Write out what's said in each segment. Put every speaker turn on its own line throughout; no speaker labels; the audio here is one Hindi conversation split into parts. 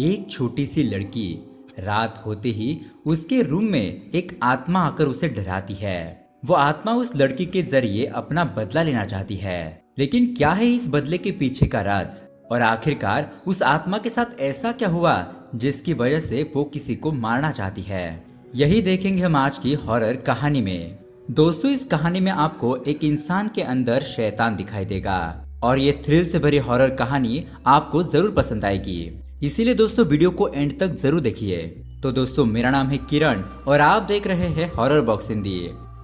एक छोटी सी लड़की रात होते ही उसके रूम में एक आत्मा आकर उसे डराती है। वो आत्मा उस लड़की के जरिए अपना बदला लेना चाहती है, लेकिन क्या है इस बदले के पीछे का राज और आखिरकार उस आत्मा के साथ ऐसा क्या हुआ जिसकी वजह से वो किसी को मारना चाहती है। यही देखेंगे हम आज की हॉरर कहानी में। दोस्तों, इस कहानी में आपको एक इंसान के अंदर शैतान दिखाई देगा और ये थ्रिल से भरी हॉरर कहानी आपको जरूर पसंद आएगी। इसीलिए दोस्तों वीडियो को एंड तक जरूर देखिए। तो दोस्तों, मेरा नाम है किरण और आप देख रहे हैं हॉरर बॉक्स हिंदी।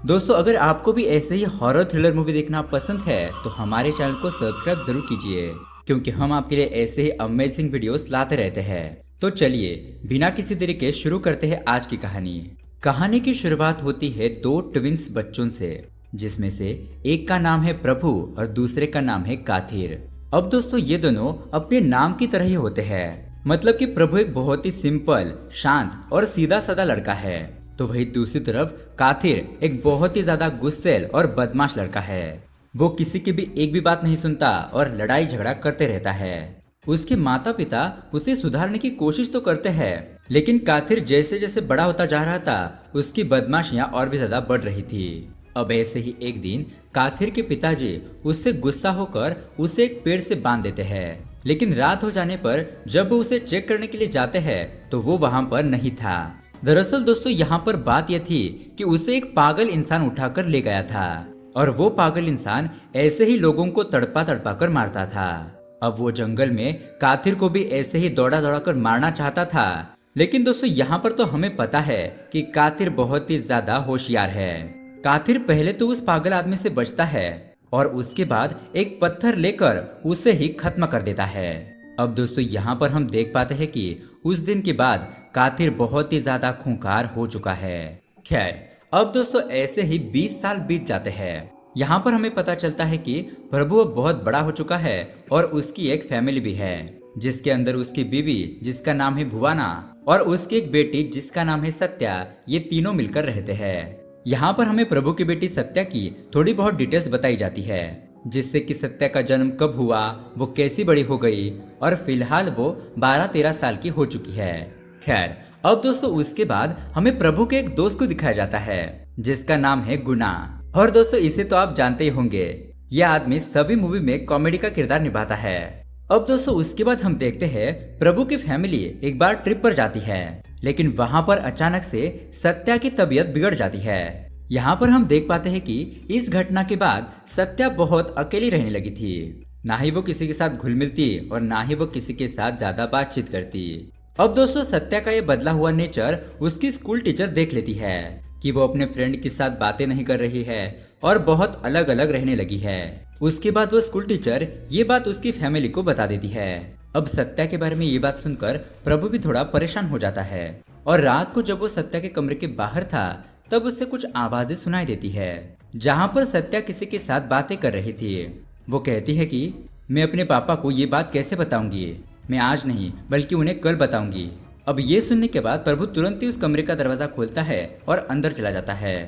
दोस्तों, अगर आपको भी ऐसे ही हॉरर थ्रिलर मूवी देखना पसंद है तो हमारे चैनल को सब्सक्राइब जरूर कीजिए, क्योंकि हम आपके लिए ऐसे ही अमेजिंग वीडियोस लाते रहते हैं। तो चलिए बिना किसी देरी के शुरू करते हैं आज की कहानी। कहानी की शुरुआत होती है दो ट्विंस बच्चों से, जिसमें से एक का नाम है प्रभु और दूसरे का नाम है काथिर। अब दोस्तों, ये दोनों अपने नाम की तरह ही होते हैं। मतलब कि प्रभु एक बहुत ही सिंपल, शांत और सीधा साधा लड़का है, तो वही दूसरी तरफ काथिर एक बहुत ही ज्यादा गुस्सैल और बदमाश लड़का है। वो किसी की भी एक भी बात नहीं सुनता और लड़ाई झगड़ा करते रहता है। उसके माता पिता उसे सुधारने की कोशिश तो करते हैं, लेकिन काथिर जैसे जैसे बड़ा होता जा रहा था उसकी बदमाशियां और भी ज्यादा बढ़ रही थी। अब ऐसे ही एक दिन काथिर के पिताजी उससे गुस्सा होकर उसे एक पेड़ से बांध देते हैं, लेकिन रात हो जाने पर जब वो उसे चेक करने के लिए जाते हैं तो वो वहां पर नहीं था। दरअसल दोस्तों, यहाँ पर बात यह थी कि उसे एक पागल इंसान उठाकर ले गया था और वो पागल इंसान ऐसे ही लोगों को तड़पा तड़पा कर मारता था। अब वो जंगल में काथिर को भी ऐसे ही दौड़ा दौड़ा कर मारना चाहता था, लेकिन दोस्तों यहाँ पर तो हमें पता है कि काथिर बहुत ही ज्यादा होशियार है। काथिर पहले तो उस पागल आदमी से बचता है और उसके बाद एक पत्थर लेकर उसे ही खत्म कर देता है। अब दोस्तों यहाँ पर हम देख पाते हैं कि उस दिन के बाद काथिर बहुत ही ज्यादा खूंखार हो चुका है। खैर, अब दोस्तों ऐसे ही 20 साल बीत जाते हैं। यहाँ पर हमें पता चलता है कि प्रभु अब बहुत बड़ा हो चुका है और उसकी एक फैमिली भी है, जिसके अंदर उसकी बीवी जिसका नाम है भुवाना और उसकी एक बेटी जिसका नाम है सत्या, ये तीनों मिलकर रहते हैं। यहाँ पर हमें प्रभु की बेटी सत्या की थोड़ी बहुत डिटेल्स बताई जाती है, जिससे कि सत्या का जन्म कब हुआ, वो कैसी बड़ी हो गई और फिलहाल वो 12-13 साल की हो चुकी है। खैर, अब दोस्तों उसके बाद हमें प्रभु के एक दोस्त को दिखाया जाता है जिसका नाम है गुना। और दोस्तों इसे तो आप जानते ही होंगे, यह आदमी सभी मूवी में कॉमेडी का किरदार निभाता है। अब दोस्तों उसके बाद हम देखते हैं प्रभु की फैमिली एक बार ट्रिप पर जाती है, लेकिन वहां पर अचानक से सत्या की तबीयत बिगड़ जाती है। यहाँ पर हम देख पाते हैं कि इस घटना के बाद सत्या बहुत अकेली रहने लगी थी। ना ही वो किसी के साथ घुल मिलती और ना ही वो किसी के साथ ज्यादा बातचीत करती। अब दोस्तों सत्या का ये बदला हुआ नेचर उसकी स्कूल टीचर देख लेती है कि वो अपने फ्रेंड के साथ बातें नहीं कर रही है और बहुत अलग अलग रहने लगी है। उसके बाद वो स्कूल टीचर ये बात उसकी फैमिली को बता देती है। अब सत्या के बारे में ये बात सुनकर प्रभु भी थोड़ा परेशान हो जाता है और रात को जब वो सत्या के कमरे के बाहर था तब उसे कुछ आवाजें सुनाई देती है, जहाँ पर सत्या किसी के साथ बातें कर रही थी। वो कहती है कि मैं अपने पापा को ये बात कैसे बताऊंगी, मैं आज नहीं बल्कि उन्हें कल बताऊंगी। अब ये सुनने के बाद प्रभु तुरंत ही उस कमरे का दरवाजा खोलता है और अंदर चला जाता है।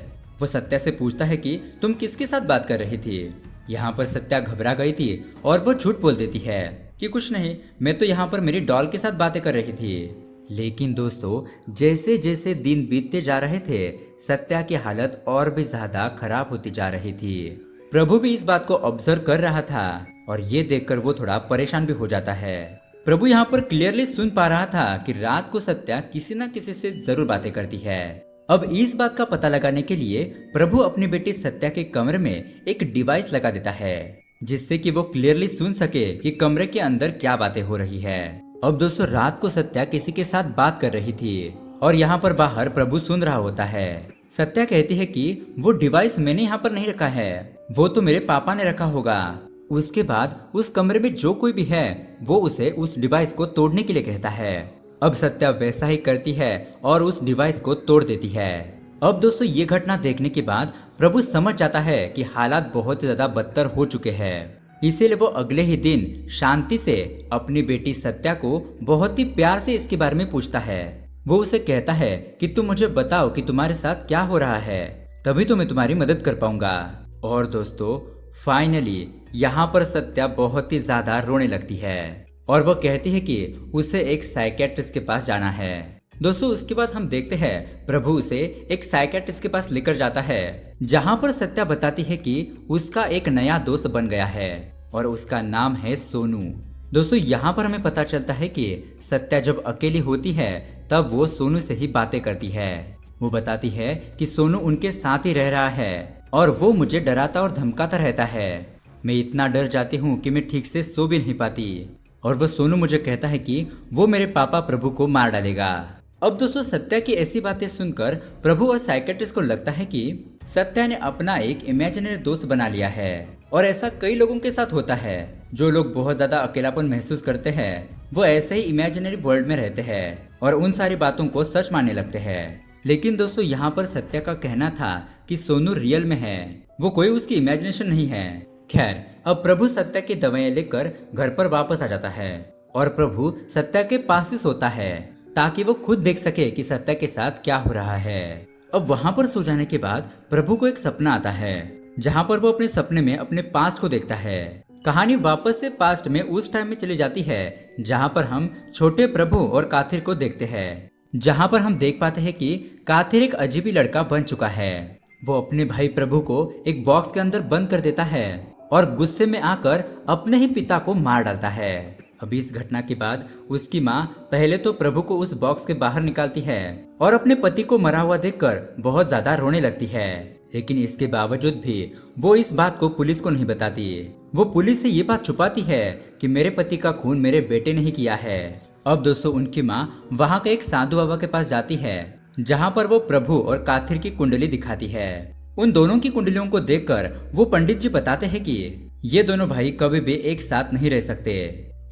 वो सत्या से पूछता है कि तुम किसके साथ बात कर रही थी। यहाँ पर सत्या घबरा गई थी और वो झूठ बोल देती है कि कुछ नहीं, मैं तो यहाँ पर मेरी डॉल के साथ बातें कर रही थी। लेकिन दोस्तों जैसे जैसे दिन बीतते जा रहे थे सत्या की हालत और भी ज्यादा खराब होती जा रही थी। प्रभु भी इस बात को ऑब्जर्व कर रहा था और ये देखकर वो थोड़ा परेशान भी हो जाता है। प्रभु यहाँ पर क्लियरली सुन पा रहा था कि रात को सत्या किसी न किसी से जरूर बातें करती है। अब इस बात का पता लगाने के लिए प्रभु अपनी बेटी सत्या के कमरे में एक डिवाइस लगा देता है, जिससे कि वो क्लियरली सुन सके कि कमरे के अंदर क्या बातें हो रही है। अब दोस्तों रात को सत्या किसी के साथ बात कर रही थी और यहाँ पर बाहर प्रभु सुन रहा होता है। सत्या कहती है कि वो डिवाइस मैंने यहाँ पर नहीं रखा है, वो तो मेरे पापा ने रखा होगा। उसके बाद उस कमरे में जो कोई भी है वो उसे उस डिवाइस को तोड़ने के लिए कहता है। अब सत्या वैसा ही करती है और उस डिवाइस को तोड़ देती है। अब दोस्तों ये घटना देखने के बाद प्रभु समझ जाता है कि हालात बहुत ज्यादा बदतर हो चुके हैं। इसीलिए वो अगले ही दिन शांति से अपनी बेटी सत्या को बहुत ही प्यार से इसके बारे में पूछता है। वो उसे कहता है कि तुम मुझे बताओ कि तुम्हारे साथ क्या हो रहा है, तभी तो मैं तुम्हारी मदद कर पाऊंगा। और दोस्तों फाइनली यहाँ पर सत्या बहुत ही ज्यादा रोने लगती है और वो कहती है कि उसे एक साइकेट्रिस्ट के पास जाना है। दोस्तों उसके बाद हम देखते हैं प्रभु उसे एक साइकेट्रिस्ट के पास लेकर जाता है, जहाँ पर सत्या बताती है कि उसका एक नया दोस्त बन गया है और उसका नाम है सोनू। दोस्तों यहाँ पर हमें पता चलता है कि सत्या जब अकेली होती है तब वो सोनू से ही बातें करती है। वो बताती है कि सोनू उनके साथ ही रह रहा है और वो मुझे डराता और धमकाता रहता है। मैं इतना डर जाती हूँ कि मैं ठीक से सो भी नहीं पाती। और वो सोनू मुझे कहता है कि वो मेरे पापा प्रभु को मार डालेगा। अब दोस्तों सत्या की ऐसी बातें सुनकर प्रभु और साइकेट्रिस्ट को लगता है कि सत्या ने अपना एक इमेजिनरी दोस्त बना लिया है। और ऐसा कई लोगों के साथ होता है। जो लोग बहुत ज्यादा अकेलापन महसूस करते हैं वो ऐसे ही इमेजिनरी वर्ल्ड में रहते हैं और उन सारी बातों को सच मानने लगते हैं। लेकिन दोस्तों यहाँ पर सत्या का कहना था कि सोनू रियल में है, वो कोई उसकी इमेजिनेशन नहीं है। खैर अब प्रभु सत्या की दवाइयाँ लेकर घर पर वापस आ जाता है और प्रभु सत्या के पास ही सोता है ताकि वो खुद देख सके कि सत्या के साथ क्या हो रहा है। अब वहाँ पर सो जाने के बाद प्रभु को एक सपना आता है, जहाँ पर वो अपने सपने में अपने पास्ट को देखता है। कहानी वापस से पास्ट में उस टाइम में चली जाती है जहाँ पर हम छोटे प्रभु और काथिर को देखते हैं, जहाँ पर हम देख पाते हैं कि काथिर एक अजीबी लड़का बन चुका है। वो अपने भाई प्रभु को एक बॉक्स के अंदर बंद कर देता है और गुस्से में आकर अपने ही पिता को मार डालता है। अब इस घटना के बाद उसकी माँ पहले तो प्रभु को उस बॉक्स के बाहर निकालती है और अपने पति को मरा हुआ देखकर बहुत ज्यादा रोने लगती है। लेकिन इसके बावजूद भी वो इस बात को पुलिस को नहीं बताती। वो पुलिस से ये बात छुपाती है कि मेरे पति का खून मेरे बेटे ने ही किया है। अब दोस्तों उनकी माँ वहाँ के एक साधु बाबा के पास जाती है, जहाँ पर वो प्रभु और काथिर की कुंडली दिखाती है। उन दोनों की कुंडलियों को देखकर वो पंडित जी बताते हैं कि ये दोनों भाई कभी भी एक साथ नहीं रह सकते,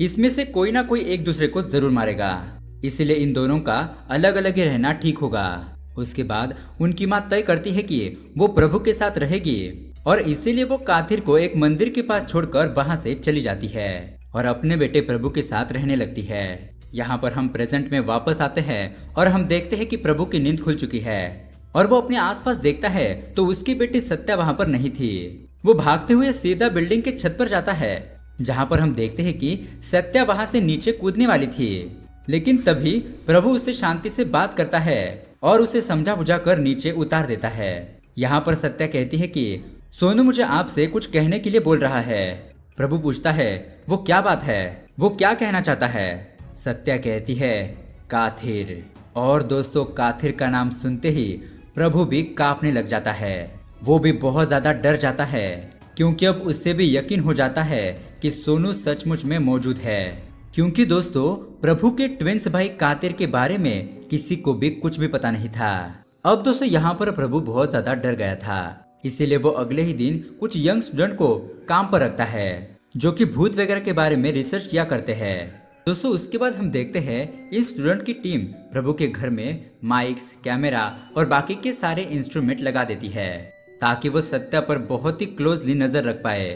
इसमें से कोई ना कोई एक दूसरे को जरूर मारेगा, इसलिए इन दोनों का अलग अलग ही रहना ठीक होगा। उसके बाद उनकी माँ तय करती है कि वो प्रभु के साथ रहेगी और इसीलिए वो काथिर को एक मंदिर के पास छोड़कर वहाँ से चली जाती है और अपने बेटे प्रभु के साथ रहने लगती है। यहाँ पर हम प्रेजेंट में वापस आते हैं और हम देखते हैं कि प्रभु की नींद खुल चुकी है और वो अपने आसपास देखता है तो उसकी बेटी सत्या वहाँ पर नहीं थी। वो भागते हुए सीधा बिल्डिंग के छत पर जाता है, जहाँ पर हम देखते हैं कि सत्या वहाँ से नीचे कूदने वाली थी। लेकिन तभी प्रभु उससे शांति से बात करता है और उसे समझा बुझा कर नीचे उतार देता है। यहाँ पर सत्या कहती है कि सोनू मुझे आपसे कुछ कहने के लिए बोल रहा है। प्रभु पूछता है वो क्या बात है, वो क्या कहना चाहता है। सत्या कहती है काथिर। और दोस्तों काथिर का नाम सुनते ही प्रभु भी कांपने लग जाता है। वो भी बहुत ज्यादा डर जाता है क्योंकि अब उससे भी यकीन हो जाता है कि सोनू सचमुच में मौजूद है। क्योंकि दोस्तों प्रभु के ट्विंस भाई कातिर के बारे में किसी को भी कुछ भी पता नहीं था। अब दोस्तों यहाँ पर प्रभु बहुत ज्यादा डर गया था, इसीलिए वो अगले ही दिन कुछ यंग स्टूडेंट को काम पर रखता है जो कि भूत वगैरह के बारे में रिसर्च किया करते हैं। दोस्तों उसके बाद हम देखते हैं इस स्टूडेंट की टीम प्रभु के घर में माइक्स, कैमरा और बाकी के सारे इंस्ट्रूमेंट लगा देती है ताकि वो सत्या पर बहुत ही क्लोजली नजर रख पाए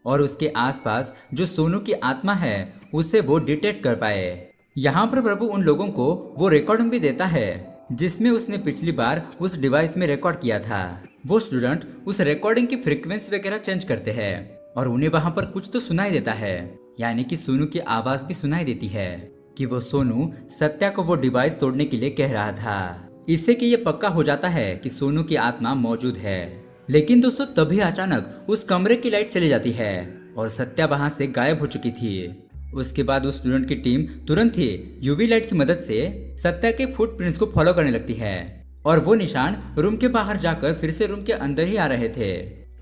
और उसके आसपास जो सोनू की आत्मा है उसे वो डिटेक्ट कर पाए। यहाँ पर प्रभु उन लोगों को वो रिकॉर्डिंग भी देता है जिसमें उसने पिछली बार उस डिवाइस में रिकॉर्ड किया था। वो स्टूडेंट उस रिकॉर्डिंग की फ्रीक्वेंसी वगैरह चेंज करते हैं और उन्हें वहाँ पर कुछ तो सुनाई देता है, यानी कि सोनू की आवाज भी सुनाई देती है कि वो सोनू सत्या को वो डिवाइस तोड़ने के लिए कह रहा था। इससे कि ये पक्का हो जाता है कि सोनू की आत्मा मौजूद है। लेकिन दोस्तों तभी अचानक उस कमरे की लाइट चली जाती है और सत्या वहां से गायब हो चुकी थी। उसके बाद उस स्टूडेंट की टीम तुरंत ही यूवी लाइट की मदद से सत्या के फुटप्रिंट्स को फॉलो करने लगती है और वो निशान रूम के बाहर जाकर फिर से रूम के अंदर ही आ रहे थे।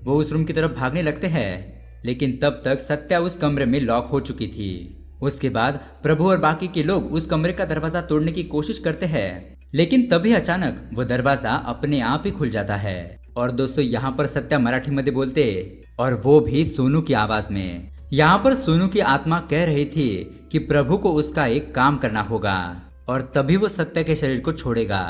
वो उस रूम की तरफ भागने लगते हैं, लेकिन तब तक सत्या उस कमरे में लॉक हो चुकी थी। उसके बाद प्रभु और बाकी के लोग उस कमरे का दरवाजा तोड़ने की कोशिश करते हैं, लेकिन तभी अचानक वो दरवाजा अपने आप ही खुल जाता है। और दोस्तों यहाँ पर सत्या मराठी मध्ये बोलते और वो भी सोनू की आवाज में। यहाँ पर सोनू की आत्मा कह रही थी कि प्रभु को उसका एक काम करना होगा और तभी वो सत्या के शरीर को छोड़ेगा।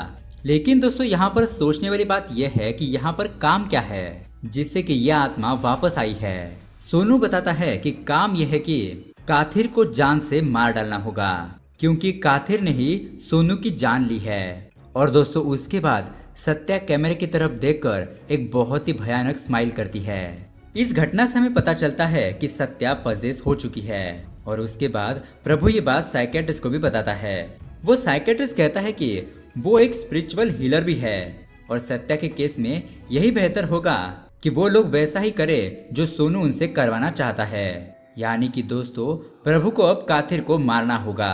लेकिन दोस्तों यहाँ पर सोचने वाली बात यह है कि यहाँ पर काम क्या है जिससे कि यह आत्मा वापस आई है। सोनू बताता है कि काम यह है कि काथिर को जान से मार डालना होगा क्योंकि काथिर ने ही सोनू की जान ली है। और दोस्तों उसके बाद सत्या कैमरे की तरफ देखकर एक बहुत ही भयानक स्माइल करती है। इस घटना से हमें पता चलता है कि सत्या पजेस हो चुकी है और उसके बाद प्रभु ये बात साइकेट्रिस्ट को भी बताता है। वो साइकेट्रिस्ट कहता है कि वो एक स्पिरिचुअल हीलर भी है और सत्या के केस में यही बेहतर होगा कि वो लोग वैसा ही करे जो सोनू उनसे करवाना चाहता है। यानी कि दोस्तों, प्रभु को अब काथिर को मारना होगा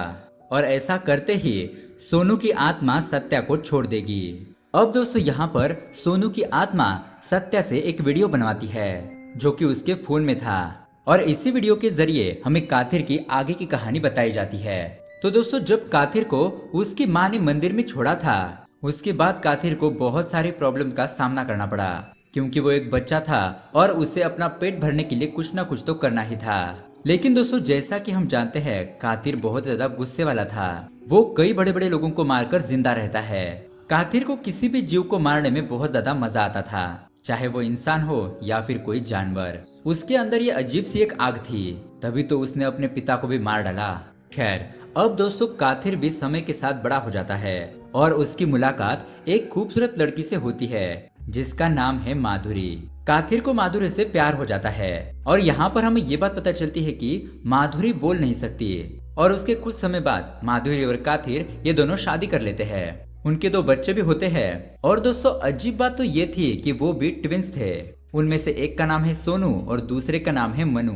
और ऐसा करते ही सोनू की आत्मा सत्या को छोड़ देगी। अब दोस्तों यहाँ पर सोनू की आत्मा सत्या से एक वीडियो बनवाती है जो कि उसके फोन में था और इसी वीडियो के जरिए हमें काथिर की आगे की कहानी बताई जाती है। तो दोस्तों, जब काथिर को उसकी माँ ने मंदिर में छोड़ा था उसके बाद काथिर को बहुत सारी प्रॉब्लम का सामना करना पड़ा क्योंकि वो एक बच्चा था और उसे अपना पेट भरने के लिए कुछ ना कुछ तो करना ही था। लेकिन दोस्तों, जैसा कि हम जानते हैं काथिर बहुत ज्यादा गुस्से वाला था। वो कई बड़े बड़े लोगों को मारकर जिंदा रहता है। काथिर को किसी भी जीव को मारने में बहुत ज्यादा मजा आता था, चाहे वो इंसान हो या फिर कोई जानवर। उसके अंदर ये अजीब सी एक आग थी, तभी तो उसने अपने पिता को भी मार डाला। खैर, अब दोस्तों काथिर भी समय के साथ बड़ा हो जाता है और उसकी मुलाकात एक खूबसूरत लड़की से होती है जिसका नाम है माधुरी। काथिर को माधुरी से प्यार हो जाता है और यहाँ पर हमें ये बात पता चलती है कि माधुरी बोल नहीं सकती और उसके कुछ समय बाद माधुरी और काथिर ये दोनों शादी कर लेते हैं। उनके 2 बच्चे भी होते हैं और दोस्तों अजीब बात तो ये थी कि वो भी ट्विंस थे। उनमें से एक का नाम है सोनू और दूसरे का नाम है मनु।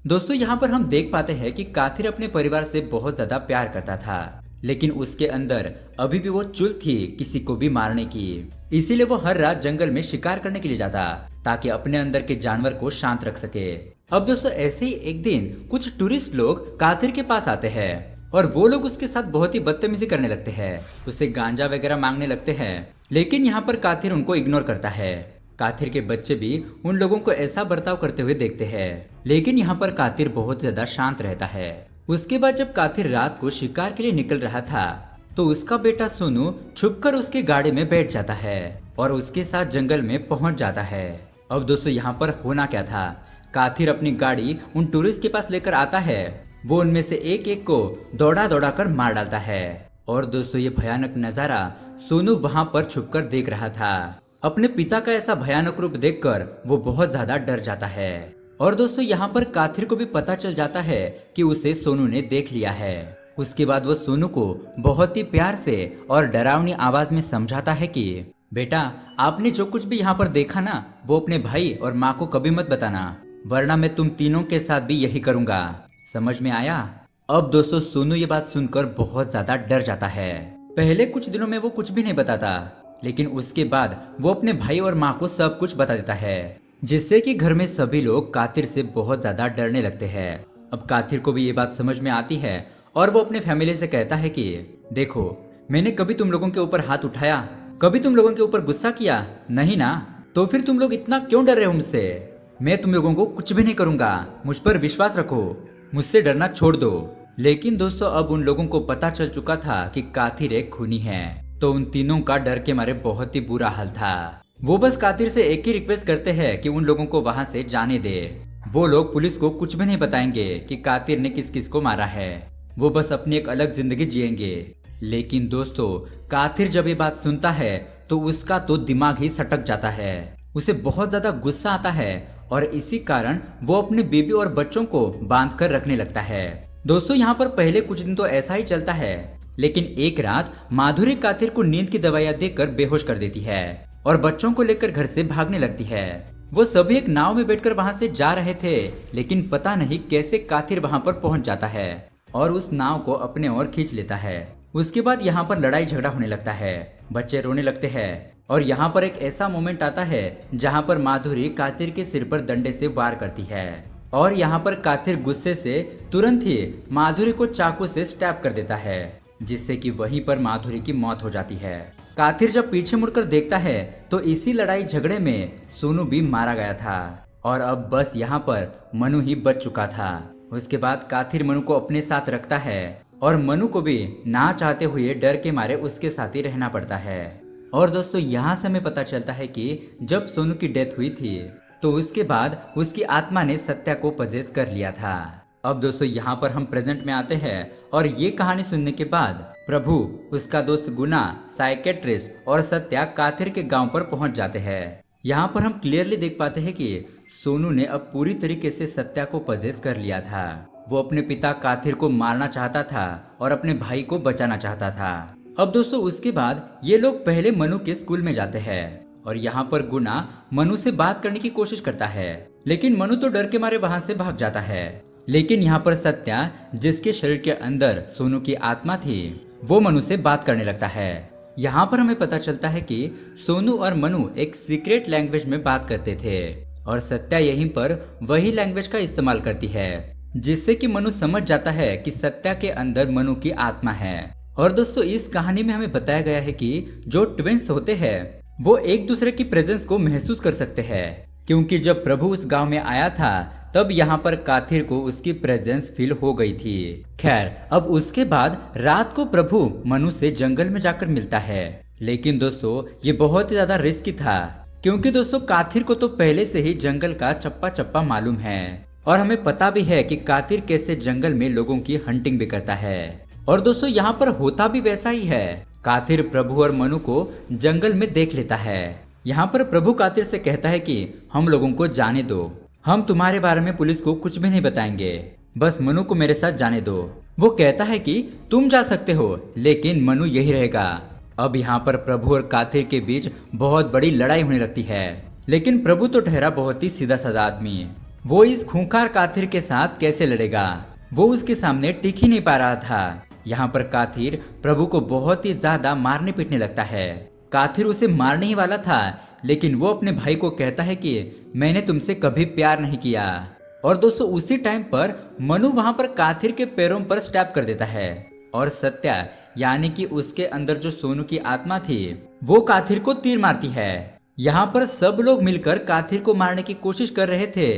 दोस्तों यहाँ पर हम देख पाते हैं कि काथिर अपने परिवार से बहुत ज्यादा प्यार करता था, लेकिन उसके अंदर अभी भी वो चुल थी किसी को भी मारने की। इसीलिए वो हर रात जंगल में शिकार करने के लिए जाता ताकि अपने अंदर के जानवर को शांत रख सके। अब दोस्तों ऐसे ही एक दिन कुछ टूरिस्ट लोग काथिर के पास आते हैं और वो लोग उसके साथ बहुत ही बदतमीजी करने लगते हैं, उससे गांजा वगैरह मांगने लगते हैं। लेकिन यहाँ पर काथिर उनको इग्नोर करता है। काथिर के बच्चे भी उन लोगों को ऐसा बर्ताव करते हुए देखते हैं, लेकिन यहाँ पर काथिर बहुत ज्यादा शांत रहता है। उसके बाद जब काथिर रात को शिकार के लिए निकल रहा था तो उसका बेटा सोनू छुपकर उसके गाड़ी में बैठ जाता है और उसके साथ जंगल में पहुंच जाता है। अब दोस्तों यहाँ पर होना क्या था, काथिर अपनी गाड़ी उन टूरिस्ट के पास लेकर आता है। वो उनमें से एक एक को दौड़ा दौड़ा कर मार डालता है और दोस्तों ये भयानक नजारा सोनू वहां पर छुपकर देख रहा था। अपने पिता का ऐसा भयानक रूप देखकर वो बहुत ज्यादा डर जाता है और दोस्तों यहाँ पर काथिर को भी पता चल जाता है कि उसे सोनू ने देख लिया है। उसके बाद वो सोनू को बहुत ही प्यार से और डरावनी आवाज में समझाता है कि बेटा, आपने जो कुछ भी यहाँ पर देखा ना वो अपने भाई और माँ को कभी मत बताना, वरना मैं तुम तीनों के साथ भी यही करूंगा। समझ में आया? अब दोस्तों सोनू ये बात सुनकर बहुत ज्यादा डर जाता है। पहले कुछ दिनों में वो कुछ भी नहीं बताता, लेकिन उसके बाद वो अपने भाई और माँ को सब कुछ बता देता है, जिससे कि घर में सभी लोग काथिर से बहुत ज्यादा डरने लगते हैं। अब काथिर को भी ये बात समझ में आती है और वो अपने फैमिली से कहता है कि देखो, मैंने कभी तुम लोगों के ऊपर हाथ उठाया, कभी तुम लोगों के ऊपर गुस्सा किया नहीं ना, तो फिर तुम लोग इतना क्यों डर रहे हो मुझसे? मैं तुम लोगों को कुछ भी नहीं करूंगा, मुझ पर विश्वास रखो, मुझसे डरना छोड़ दो। लेकिन दोस्तों अब उन लोगों को पता चल चुका था कि काथिर एक खूनी है, तो उन तीनों का डर के मारे बहुत ही बुरा हाल था। वो बस काथिर से एक ही रिक्वेस्ट करते हैं कि उन लोगों को वहां से जाने दे। वो लोग पुलिस को कुछ भी नहीं बताएंगे कि काथिर ने किस किस को मारा है, वो बस अपनी एक अलग जिंदगी जिएंगे। लेकिन दोस्तों काथिर जब ये बात सुनता है तो उसका तो दिमाग ही सटक जाता है, उसे बहुत ज्यादा गुस्सा आता है और इसी कारण वो अपने बीबी और बच्चों को बांध कर रखने लगता है। दोस्तों यहाँ पर पहले कुछ दिन तो ऐसा ही चलता है, लेकिन एक रात माधुरी काथिर को नींद की दवाइयां देकर बेहोश कर देती है और बच्चों को लेकर घर से भागने लगती है। वो सभी एक नाव में बैठकर वहां से जा रहे थे, लेकिन पता नहीं कैसे काथिर वहां पर पहुंच जाता है और उस नाव को अपने ओर खींच लेता है। उसके बाद यहाँ पर लड़ाई झगड़ा होने लगता है, बच्चे रोने लगते हैं और यहाँ पर एक ऐसा मोमेंट आता है जहाँ पर माधुरी काथिर के सिर पर डंडे से वार करती है और यहाँ पर काथिर गुस्से से तुरंत ही माधुरी को चाकू से स्टैब कर देता है, जिससे कि वहीं पर माधुरी की मौत हो जाती है। काथिर जब पीछे मुड़कर देखता है तो इसी लड़ाई झगड़े में सोनू भी मारा गया था और अब बस यहाँ पर मनु ही बच चुका था। उसके बाद काथिर मनु को अपने साथ रखता है और मनु को भी ना चाहते हुए डर के मारे उसके साथ ही रहना पड़ता है। और दोस्तों यहाँ से हमें पता चलता है कि जब सोनू की डेथ हुई थी तो उसके बाद उसकी आत्मा ने सत्या को पजेस कर लिया था। अब दोस्तों यहाँ पर हम प्रेजेंट में आते हैं और ये कहानी सुनने के बाद प्रभु, उसका दोस्त गुना, साइकेट्रिस्ट और सत्या काथिर के गांव पर पहुंच जाते हैं। यहाँ पर हम क्लियरली देख पाते हैं कि सोनू ने अब पूरी तरीके से सत्या को पजेस कर लिया था वो अपने पिता काथिर को मारना चाहता था और अपने भाई को बचाना चाहता था। अब दोस्तों उसके बाद ये लोग पहले मनु के स्कूल में जाते हैं और यहाँ पर गुना मनु से बात करने की कोशिश करता है, लेकिन मनु तो डर के मारे वहां से भाग जाता है। लेकिन यहाँ पर सत्या, जिसके शरीर के अंदर सोनू की आत्मा थी, वो मनु से बात करने लगता है। यहाँ पर हमें पता चलता है कि सोनू और मनु एक सीक्रेट लैंग्वेज में बात करते थे और सत्या यहीं पर वही लैंग्वेज का इस्तेमाल करती है, जिससे कि मनु समझ जाता है कि सत्या के अंदर मनु की आत्मा है। और दोस्तों इस कहानी में हमें बताया गया है कि जो ट्विंस होते हैं वो एक दूसरे की प्रेजेंस को महसूस कर सकते हैं, क्योंकि जब प्रभु उस गांव में आया था तब यहाँ पर काथिर को उसकी प्रेजेंस फील हो गई थी। खैर अब उसके बाद रात को प्रभु मनु से जंगल में जाकर मिलता है, लेकिन दोस्तों ये बहुत ही ज्यादा रिस्की था, क्योंकि दोस्तों काथिर को तो पहले से ही जंगल का चप्पा चप्पा मालूम है और हमें पता भी है कि काथिर कैसे जंगल में लोगों की हंटिंग भी करता है। और दोस्तों यहाँ पर होता भी वैसा ही है। काथिर प्रभु और मनु को जंगल में देख लेता है। यहाँ पर प्रभु काथिर से कहता है कि हम लोगों को जाने दो, हम तुम्हारे बारे में पुलिस को कुछ भी नहीं बताएंगे, बस मनु को मेरे साथ जाने दो। वो कहता है कि तुम जा सकते हो लेकिन मनु यही रहेगा। अब यहाँ पर प्रभु और काथिर के बीच बहुत बड़ी लड़ाई होने लगती है, लेकिन प्रभु तो ठहरा बहुत ही सीधा साधा आदमी। वो इस खूंखार काथिर के साथ कैसे लड़ेगा, वो उसके सामने टिक ही नहीं पा रहा था। यहाँ पर काथिर प्रभु को बहुत ही ज्यादा मारने पीटने लगता है। काथिर उसे मारने ही वाला था, लेकिन वो अपने भाई को कहता है कि मैंने तुमसे कभी प्यार नहीं किया। और दोस्तों उसी टाइम पर मनु वहां पर काथिर के पैरों पर स्टैप कर देता है और सत्या यानी कि उसके अंदर जो सोनू की आत्मा थी वो काथिर को तीर मारती है। यहाँ पर सब लोग मिलकर काथिर को मारने की कोशिश कर रहे थे,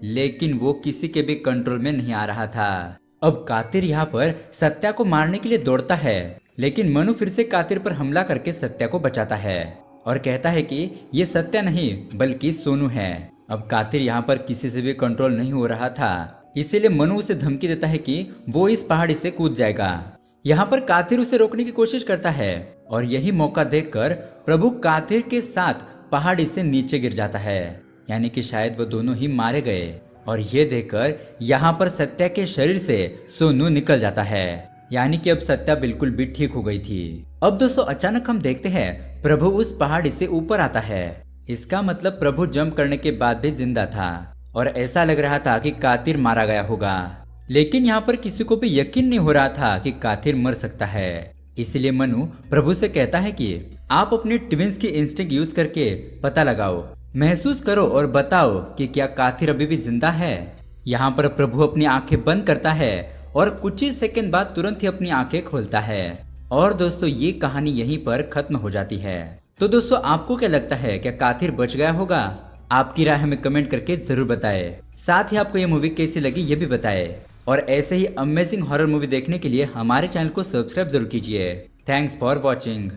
लेकिन वो किसी के भी कंट्रोल में नहीं आ रहा था। अब काथिर यहाँ पर सत्या को मारने के लिए दौड़ता है, लेकिन मनु फिर से काथिर पर हमला करके सत्या को बचाता है और कहता है कि ये सत्या नहीं बल्कि सोनू है। अब काथिर यहाँ पर किसी से भी कंट्रोल नहीं हो रहा था, इसीलिए मनु उसे धमकी देता है कि वो इस पहाड़ी से कूद जाएगा। यहाँ पर काथिर उसे रोकने की कोशिश करता है और यही मौका देखकर प्रभु काथिर के साथ पहाड़ी से नीचे गिर जाता है, यानी कि शायद वो दोनों ही मारे गए। और ये देखकर यहाँ पर सत्या के शरीर से सोनू निकल जाता है, यानी कि अब सत्या बिल्कुल भी ठीक हो गई थी। अब दोस्तों अचानक हम देखते हैं प्रभु उस पहाड़ी से ऊपर आता है। इसका मतलब प्रभु जंप करने के बाद भी जिंदा था और ऐसा लग रहा था कि काथिर मारा गया होगा, लेकिन यहाँ पर किसी को भी यकीन नहीं हो रहा था कि काथिर मर सकता है। इसलिए मनु प्रभु से कहता है कि आप अपनी ट्विंस की इंस्टिंक्ट यूज करके पता लगाओ, महसूस करो और बताओ कि क्या काथिर अभी भी जिंदा है। यहाँ पर प्रभु अपनी आंखें बंद करता है और कुछ ही सेकंड बाद तुरंत ही अपनी आंखें खोलता है। और दोस्तों ये कहानी यहीं पर खत्म हो जाती है। तो दोस्तों आपको क्या लगता है, क्या काथिर बच गया होगा? आपकी राय हमें कमेंट करके जरूर बताएं। साथ ही आपको ये मूवी कैसी लगी ये भी बताएं और ऐसे ही अमेजिंग हॉरर मूवी देखने के लिए हमारे चैनल को सब्सक्राइब जरूर कीजिए। Thanks for watching.